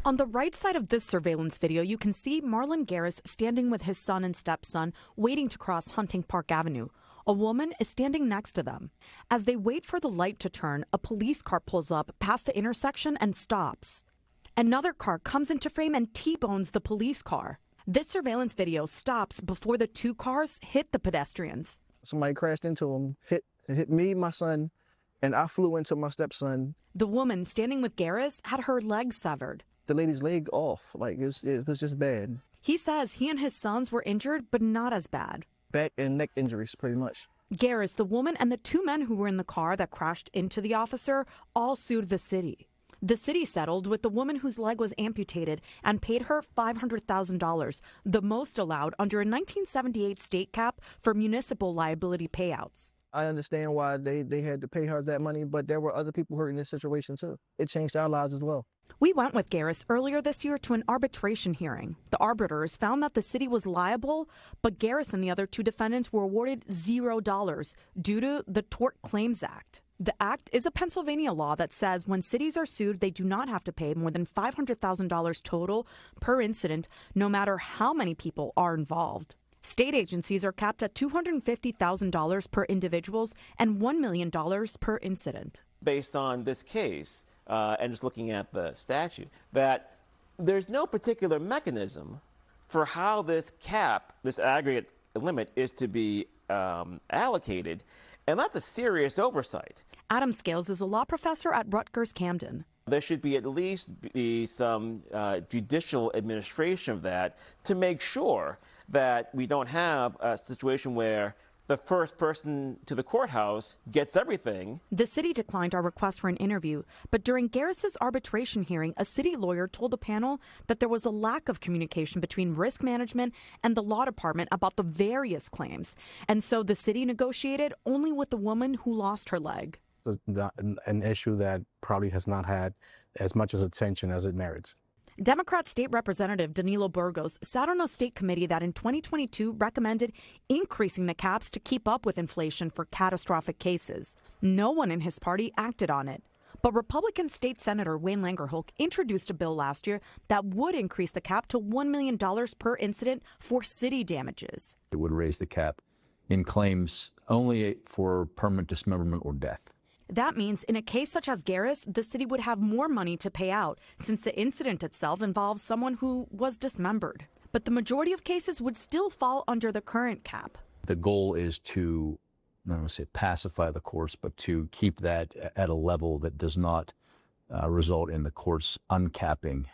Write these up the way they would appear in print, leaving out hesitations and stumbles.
On the right side of this surveillance video, you can see Marlon Garris standing with his son and stepson waiting to cross Hunting Park Avenue. A woman is standing next to them. As they wait for the light to turn, a police car pulls up past the intersection and stops. Another car comes into frame and T-bones the police car. This surveillance video stops before the two cars hit the pedestrians. Somebody crashed into him, hit me, my son, and I flew into my stepson. The woman standing with Garris had her leg severed. The lady's leg off, like it was just bad. He says he and his sons were injured, but not as bad. Back and neck injuries, pretty much. Garris, the woman, and the two men who were in the car that crashed into the officer all sued the city. The city settled with the woman whose leg was amputated and paid her $500,000, the most allowed under a 1978 state cap for municipal liability payouts. I understand why they had to pay her that money, but there were other people hurt in this situation too. It changed our lives as well. We went with Garris earlier this year to an arbitration hearing. The arbiters found that the city was liable, but Garris and the other two defendants were awarded $0 due to the Tort Claims Act. The act is a Pennsylvania law that says when cities are sued, they do not have to pay more than $500,000 total per incident, no matter how many people are involved. State agencies are capped at $250,000 per individuals and $1 million per incident. Based on this case, and just looking at the statute, that there's no particular mechanism for how this cap, this aggregate limit, is to be allocated, and that's a serious oversight. Adam Scales is a law professor at Rutgers Camden. There should be at least some judicial administration of that to make sure that we don't have a situation where the first person to the courthouse gets everything. The city declined our request for an interview, but during Garris's arbitration hearing, a city lawyer told the panel that there was a lack of communication between risk management and the law department about the various claims, and so the city negotiated only with the woman who lost her leg. An issue that probably has not had as much as attention as it merits. Democrat State Representative Danilo Burgos sat on a state committee that in 2022 recommended increasing the caps to keep up with inflation for catastrophic cases. No one in his party acted on it. But Republican State Senator Wayne Langerholk introduced a bill last year that would increase the cap to $1 million per incident for city damages. It would raise the cap in claims only for permanent dismemberment or death. That means in a case such as Garris, the city would have more money to pay out since the incident itself involves someone who was dismembered. But the majority of cases would still fall under the current cap. The goal is to, I don't want to say pacify the courts, but to keep that at a level that does not result in the courts uncapping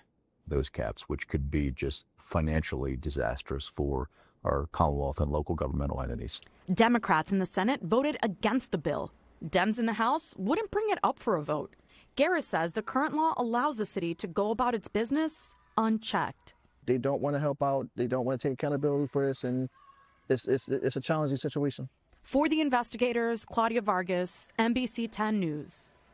those caps, which could be just financially disastrous for our Commonwealth and local governmental entities. Democrats in the Senate voted against the bill. Dems in the House wouldn't bring it up for a vote. Garris says the current law allows the city to go about its business unchecked. They don't want to help out. They don't want to take accountability for this, and it's a challenging situation. For the investigators, Claudia Vargas, NBC10 News.